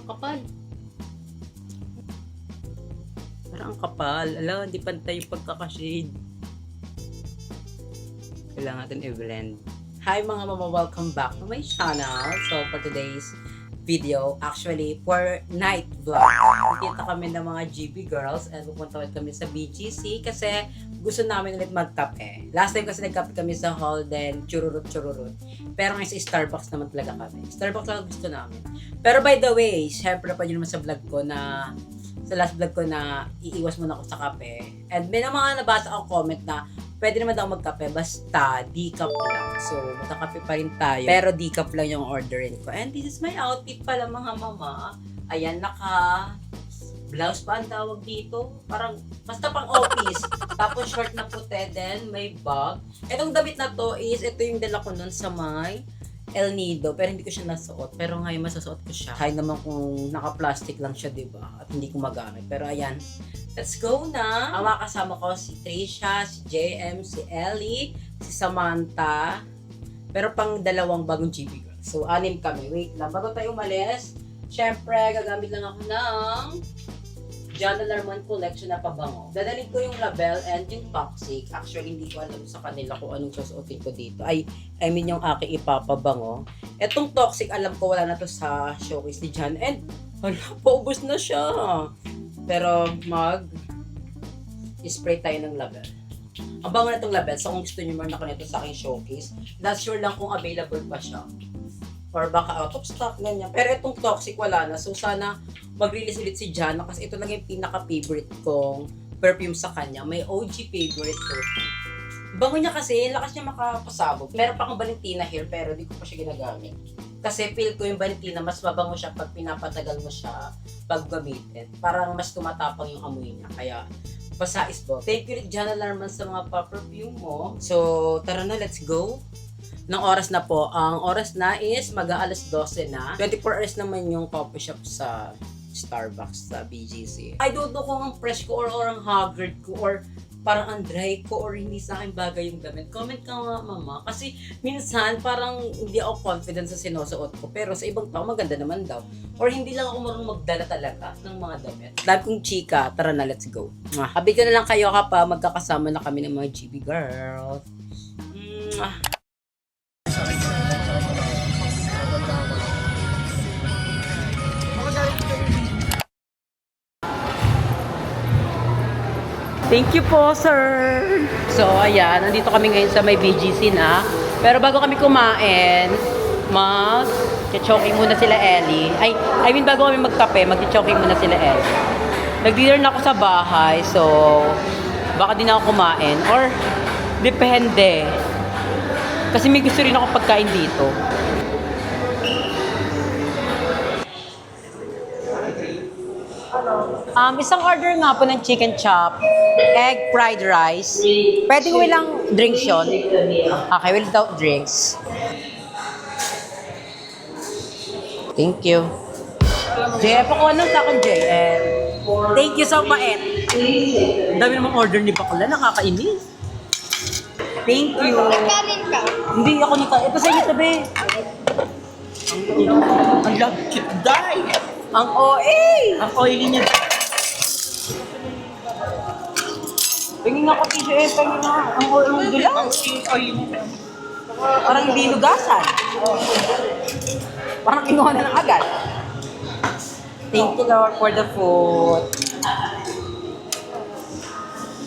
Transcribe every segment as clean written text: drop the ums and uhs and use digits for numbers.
Kapal. Parang ang kapal. Ala, hindi pantay yung pagkakashade. Kailangan natin i-blend. Hi mga mama, welcome back to my channel. So for today's video, actually for night vlog, nakita kami ng mga GB girls and pupunta ulit kami sa BGC kasi gusto namin ulit magkape. Last time kasi nagkape kami sa hall, then chururut. Pero ngayon sa Starbucks naman talaga kami. Starbucks lang gusto namin. Pero by the way, syempre pa yun naman sa vlog ko na sa last vlog ko na iiwas muna ako sa kape. And may mga nabasa akong comment na pwede naman daw magkape basta decaf lang. So, magkakape pa rin tayo. Pero decaf lang yung orderin ko. And this is my outfit pala mga mama. Ayan, naka blouse pa ang tawag dito. Parang, basta pang office. Tapos short na puti, then may bag. Itong damit na to is, ito yung dala ko nun sa may El Nido, pero hindi ko siya nasuot. Pero ngayon masasuot ko siya. Kahit naman kung naka-plastic lang siya, diba? At hindi ko magamit. Pero ayan, let's go na! Ang mga kasama ko, si Trisha, si JM, si Ellie, si Samantha. Pero pang dalawang bagong GB girl. So, 6 kami. Wait lang, bago tayo umalis, syempre, gagamit lang ako ng John Alarman Collection na pabango. Dadalhin ko yung Label and yung Toxic. Actually, hindi ko alam sa kanila kung anong susuotin ko dito. I mean yung aking ipapabango. Etong Toxic, alam ko wala na to sa showcase ni John. And, hala, paubos na siya. Pero, spray tayo ng Label. Ang bango na itong Label. So, kung gusto nyo man ako nito sa aking showcase, not sure lang kung available pa siya. Or baka out of stock, ganyan. Pero itong Toxic wala na. So, sana mag-release ulit si Jana kasi ito lang yung pinaka-favorite kong perfume sa kanya. May OG favorite perfume. Bango niya kasi, lakas niya makapasabog. Meron pa akong Valentina here pero di ko pa siya ginagamit. Kasi feel ko yung Valentina, mas mabango siya pag pinapatagal mo siya pag gamitin. Parang mas tumatapang yung amoy niya. Kaya, pasais po. Thank you, Jana Larman, sa mga pa-perfume mo. So, tara na, let's go. Ng oras na po. Ang oras na is mag-aalas 12 na. 24 hours naman yung coffee shop sa Starbucks sa BGC. I don't know kung ang fresh ko or ang haggard ko or parang ang dry ko or hindi sa akin bagay yung damit. Comment ka nga mama. Kasi minsan parang hindi ako confident sa sinusuot ko. Pero sa ibang tao maganda naman daw. Or hindi lang ako marunong magdala talaga ng mga damit. Love kong chika. Tara na, let's go. Habig ko na lang kayo kapag magkakasama na kami ng mga GB girls. Thank you po, sir! So, ayan. Nandito kami ngayon sa may BGC na. Pero bago kami kumain, mag-choking muna sila Ellie. I mean, bago kami magkape, mag-choking muna sila Ellie. Nag-dinner na ako sa bahay, so baka din ako kumain. Or, depende. Kasi may gusto rin ako pagkain dito. Isang order nga po ng chicken chop, egg fried rice. Pwede ko ilang drinks yun? Okay, without drinks. Thank you. JF ako ano sa akin, JF. Thank you so much. Dami namang order ni Bakla, nakakainis. Thank you. Nagkanin ka? Hindi ako nagkanin. Ito sa inyo tabi. Ang love cute die. Ang OA. Ang oily niya. Tingin nga ko tissue eh. Tingin nga. Ang oily mo dula. Ang oily niya. Parang hindi lugasan. Parang kinuha na lang agad. Thank you Lord for the food.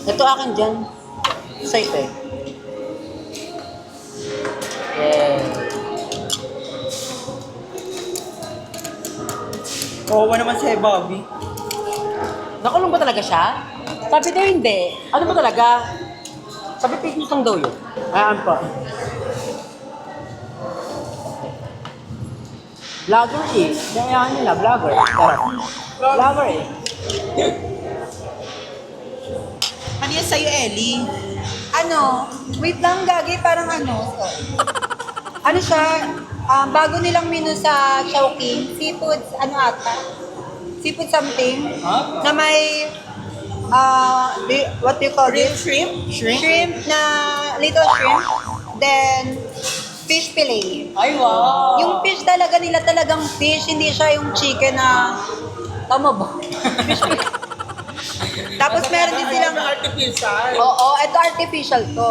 Ito akin dyan. Sa ito eh. Yeah. Oo naman si Bobby. Nakulong ba talaga siya? Sabi daw hindi. Ano ba talaga? Sabi fake news lang daw yun. Ayan po. Vlogger eh. Kaya nila, vlogger. Vlogger eh. Ano yan sa'yo, Ellie? Ano? Wait lang, Gagi. Parang ano? Ano siya? Bago nilang menu sa Chowking. Seafood, ano ata? Seafood something. Huh? Na may, what do you call Real this? shrimp? Shrimp na, little shrimp. Then, fish fillet. Ay, wow! Yung fish talaga nila talagang fish, hindi siya yung chicken na... Tama ba? Fish fillet. Tapos meron din silang... Artificial. Oo, ito artificial to.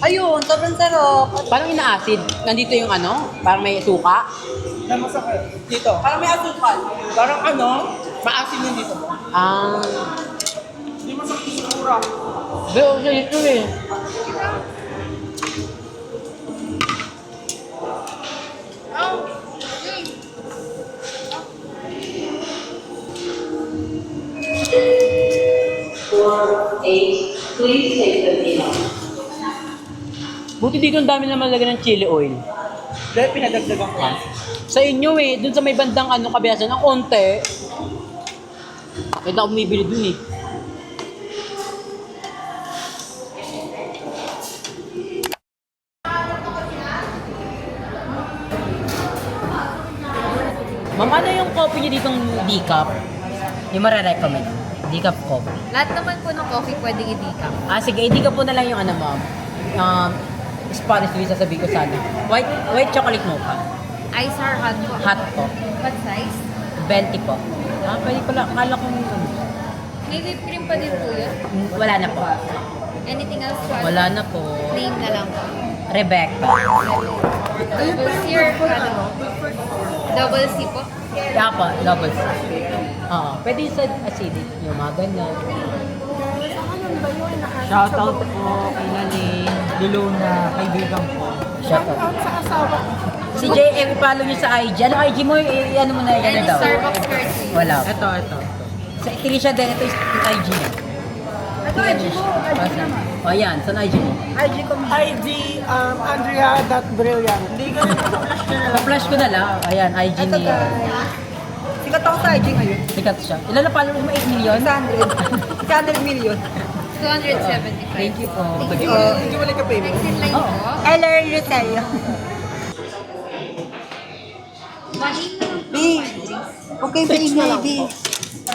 Ayun, sobrang sarap. Parang ina-acid. Nandito yung ano, parang may suka. Na masakit. Dito. Parang may asukal. Parang ano, maasin yun dito. Ah. Hindi masakit yung mura. Pero siya ito eh. Buti dito ang dami naman lagyan ng chili oil. Dahil pinadagdagan ko. Sa inyo eh, dun sa may bandang ano, kabiyasan ng onte. Kaya ako bumibili dun eh. Ma'am, ano yung coffee niyo ditong decaf? Yung mara-recommend? Decaf coffee. Lahat naman po ng coffee pwedeng i-decaf. Ah, sige, decaf po na lang yung ano, ma'am. Spanish Swiss, sasabihin ko sana. White chocolate mocha. Ice or hot po? Hot po. What size? 20 po. Ah, pwede pala. Akala ko ano. May whipped cream pa din po yun. Wala na po. Anything else po? Wala na po. Plain na lang po. Rebecca. Double C or ano? Double C po? Kaya po, double C. Oo. Pwede sa acidic. Yung mga ganyan. Shoutout po kay Laling, Liluna, kaibigan ko. Shoutout. Si JM, follow nyo sa IG. Ano IG mo? Ano mo na yan Any daw? Starbucks courtesy? Wala. Ito. Sa Trisha din, ito yung IG niya. Ito, IG ko. IG naman. O yan, saan IG mo? IG ko. IG, Andrea.brilliant. Hindi ka rin Pa-flash ko na lang. Ayan, IG Ito ni... guys. Sikat ako sa IG ngayon. Sikat siya. Ilan na followers mo? 8 million? 600. 600 million. 275. Thank you po. Hindi mo like ka payment. Next in line Oo. po. Eller Rosario. Babe, okay ba ingay, babe?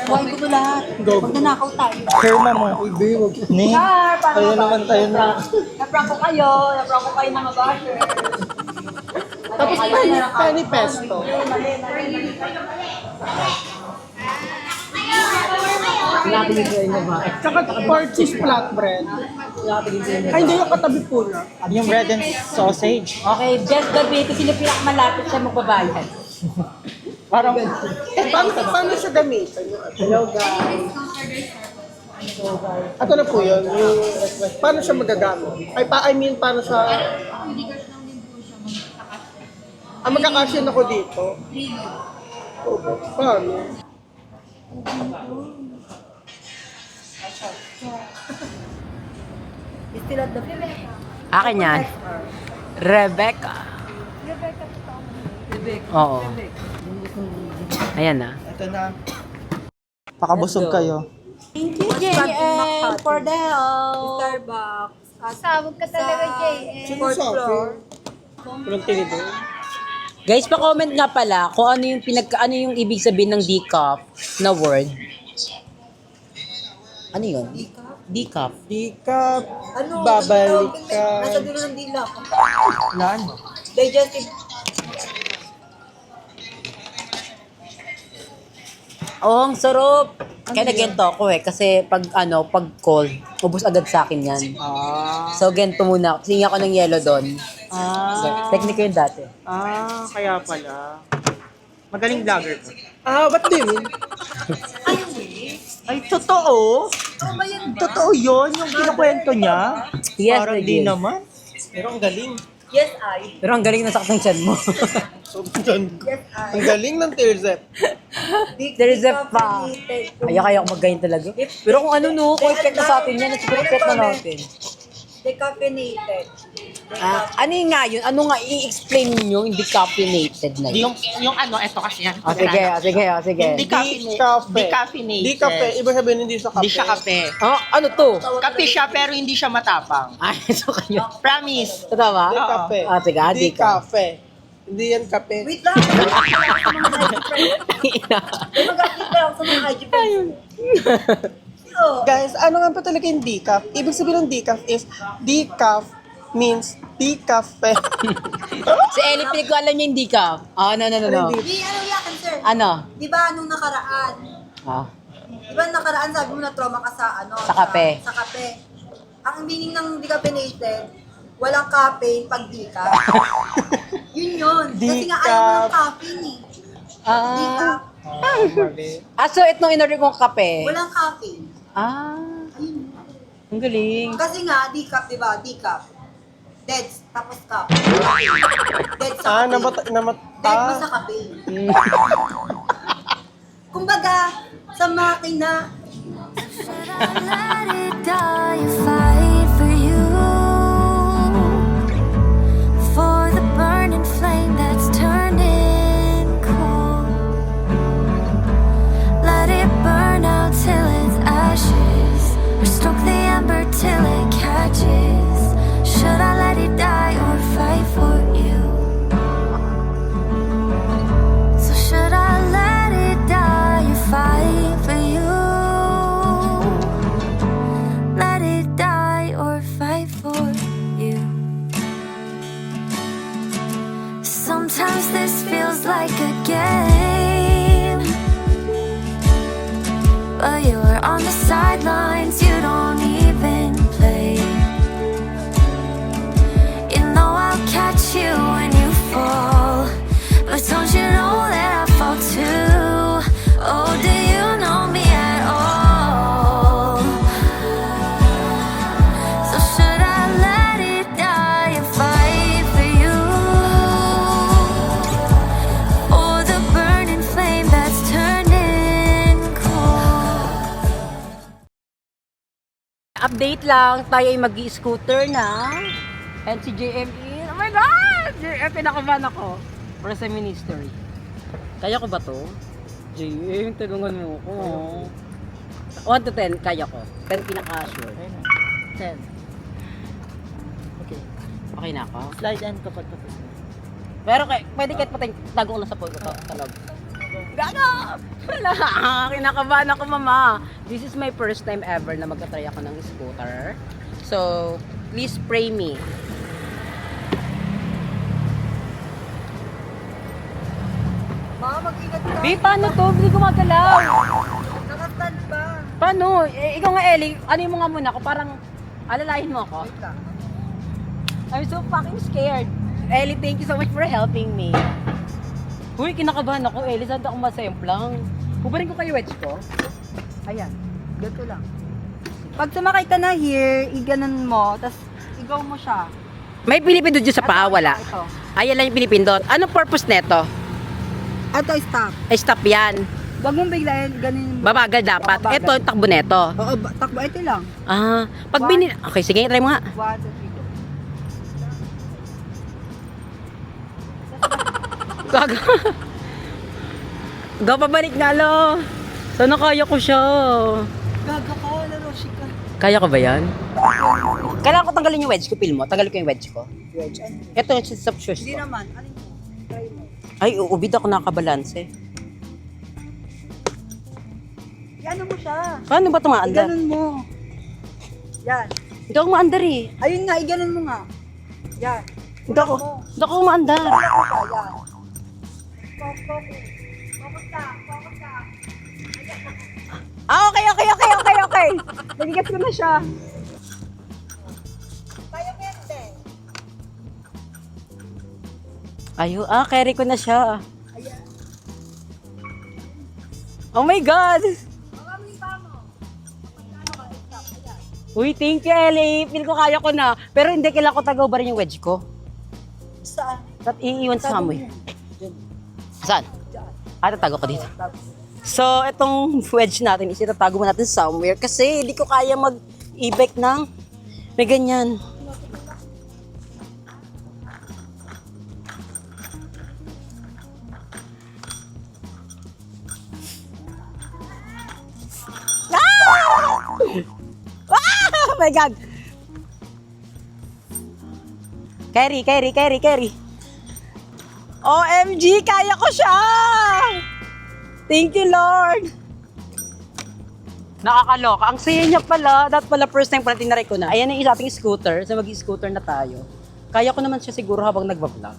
Buhay ko to lahat. Huwag nanakaw tayo. Sure mo. Hindi, wag. Ni? Char, paano Ayun ba? naman tayo na. Na-prank ko kayo. Na-prank ko kayo mga basher. Tapos penny pesto. Natigil ko yung ba? Tsaka pork cheese flatbread. Ay, hindi yung katabi po na. Yung bread and sausage. Okay, just gabi ito sino pinakamalapit siya magbabayad. Parang, paano siya gamitin? Hello guys. Ito na po yun, yung request. Paano siya magagamit? I mean, paano siya... magkakasyon ako dito. Oh, paano? Still at the Akin yan. Rebecca. Oo. Ayan na. Ito na. Pakabusog kayo. Thank you, JM, for the help. Starbucks. Sabog ka talaga, JM. Fourth floor. Walang tinidor. Guys, pa-comment nga pala kung ano yung ano yung ibig sabihin ng decaf na word. Ano yun? Decaf. Di ka Ano? babalik ka. Nasa dulo ng dila ko. Lan? Digestive. Oh, ang sarap. Kaya nagento ako eh. Kasi pag cold, ubos agad sa akin yan. Ah. So, gento muna. Kasi ako ng yellow doon. So, technique ko yun dati. Kaya pala. Magaling vlogger ko. What do you mean? Ay, totoo? Totoo yun, yung kinukwento niya? Yes, Parang I di did. naman. Pero ang galing. Yes, I. Pero ang galing na saktan chan mo. Ang galing ng Terzep. There is a pa. Kaya ako mag-gain talaga. Pero kung ano no, kung effect na sa atin yan, siguro effect na natin. Decaffeinated. Ano yung nga yun? Ano nga i-explain nyo yung decaffeinated na yun? Yung ano, eto kasi yan. Sige. Decaffeinated. Decaffeinated. Di kape. Ibig sabihin hindi sa kape. Hindi siya kape. Ano to? Kape siya pero hindi siya matapang. Ay, so kayo. Promise. Ito ba? Di kape. Sige, Di decaf. kape. Hindi yan kape. Wait lang. Mag-akita ako sa mga IG friends. Guys, ano nga pa talaga yung decaf? Ibig sabihin ng decaf is, decaf means Tea-cafe. Si Ellie, pinag ko alam niya hindi ka. No. Di, ano yakin, sir? Ano? Di ba, nung nakaraan? Ah. Di ba nakaraan sabi mo na trauma ka sa ano? Sa kape. Sa kape. Ang meaning ng decaffeinated, walang caffeine pag di ka. Yun. Kasi nga ayaw mo ng caffeine eh. Di ka. So itong in-order kong kape. Walang caffeine. Ang galing. Kasi nga, decaf, di ba? Decaf. Dead, tapos cup. Dead sa caffeine. Dead mo sa caffeine. Kumbaga, sa makina, Should I let it die or fight for you? For the burning flame that's turning cold. Let it burn out till it's ashes, or stoke the ember till it catches. Should I let it die or fight for you? So should I let it die or fight for you? Let it die or fight for you. Sometimes this feels like a game, but you're on the sidelines, you don't even play. You know I'll catch you when you fall, but don't you know that I fall too? Oh, do you know me at all? So should I let it die and fight for you? Or the burning flame that's turning cold? Update lang, tayo ay mag-i-scooter na. And si JME, oh my God! JM, pinakabahan ako. Para sa ministry. Kaya ko ba to? JM, tulungan mo ko. 1 to 10, kaya ko. 10 pinaka-sure. 10. Okay. Okay na ako? Slide and kapag tapos na. Pero pwede kahit patay, tago ko lang sa pulgo to. Talog. Gago! Wala! Kinakabahan ako, mama. This is my first time ever na magka-try ako ng scooter. So, please pray me. mag-ingat ka. Babe, paano to? Hindi gumagalaw. Nakastand pa. Paano? Ikaw nga, Ellie. Ano mo nga muna ako? Parang alalahin mo ako. Wait lang. I'm so fucking scared. Ellie, thank you so much for helping me. Uy, kinakabahan ako, Ellie. Saan ako masemplang? Kubarin ko kayo wedge ko. Ayan. Ganito lang. Pag sumakay ka na here, iganon mo, tapos igaw mo siya. May pinipindot dyan sa paa, wala. Ito. Ayan lang yung pinipindot. Anong purpose neto? Ito, stop. Ay, stop yan. Huwag mong biglayin, ganin mo. Babagal dapat. Babagal. Ito, yung takbo neto. Oo, takbo. Ito lang. Pag Okay, sige, try mo nga. 1, 2, 3, go. Gaga. Pabalik nga, lo. Sana kaya ko siya. Gaga ka, Laroshi ka. Kaya ko ba yan? Kailangan ko tanggalin yung wedge ko, feel mo. Tanggalin ko yung wedge ko. Wedge, ano? Ito, yung stop shoes Hindi ko. naman. Alin mo? Try mo. Ay, uubid ako nakabalanse. Ano mo siya? Paano ba tumaanda? Iganon mo. Yan. Hindi ako maandar eh. Ayun nga, iganon mo nga. Yan. Hindi ako maandar. Yan. Focus. Focus ka. Focus ka. Okay. Nagigas ko na siya. Tayo pwede. Carry ko na siya. Ayan. Oh my God! Makamli pa mo. Magkano ka? Stop. Ayan. Uy, thank you, Ellie. Feel ko kaya ko na. Pero hindi, kailangan ko tagaw ba rin yung wedge ko? Saan? At iiwan sa amoy. Diyan. Saan? Tatago ko dito. So, itong wedge natin is itatago mo natin somewhere kasi hindi ko kaya mag-e-bike ng may ganyan. Oh my God! Carry. OMG, kaya ko siya! Thank you, Lord! Nakakaloka. Ang saya niya pala. That pala first time pala tinaray ko na. Ayan yung isa ating scooter. So mag-scooter na tayo. Kaya ko naman siya siguro habang nagbablog.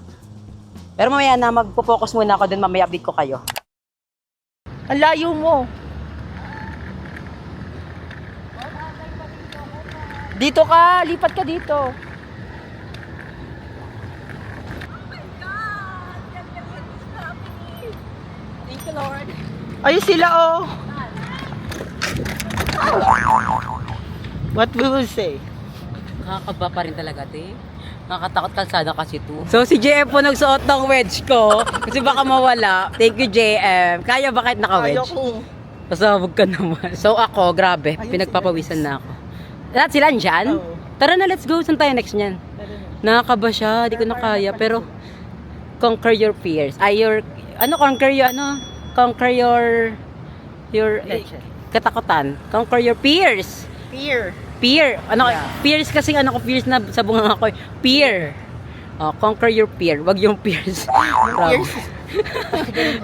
Pero mamaya na, magpo-focus muna ako dun, mamaya update ko kayo. Ang layo mo. Dito ka, lipat ka dito. Thank you, Lord. Ayun sila, oh. What we will say? Nakakaba pa rin talaga, te. Nakakatakot kalsada kasi to. So, si JM po nagsuot ng wedge ko. Kasi baka mawala. Thank you, JM. Kaya ba kahit naka-wedge? Ayoko. Pasabog ka naman. So, ako, grabe. Pinagpapawisan na ako. Lahat sila andyan? Oo. Tara na, let's go. Saan tayo next niyan? Nakakaba siya. Di ko na kaya. Pero, conquer your fears. Ay, conquer your katakutan. Conquer your fears. Fear. Fears kasi fears na sa bunga ako. Fear. Oh, conquer your fear. Wag yung fears.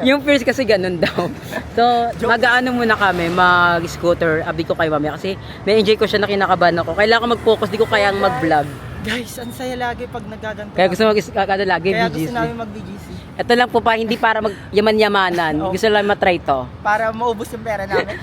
Yung fears kasi ganun daw. So, mag-aano muna kami, mag-scooter. Abi ko kay mami kasi na-enjoy ko siya na kinakabahan ako. Kailangan ko mag-focus, di ko kayang mag-vlog. Guys, ang saya lagi pag nagaganto. Kaya gusto mag-scooter lagi, Kaya BGC. gusto namin mag-BGC. Ito lang po pa, hindi para mag-yaman-yamanan. Gusto lang matry to. Para maubos yung pera namin.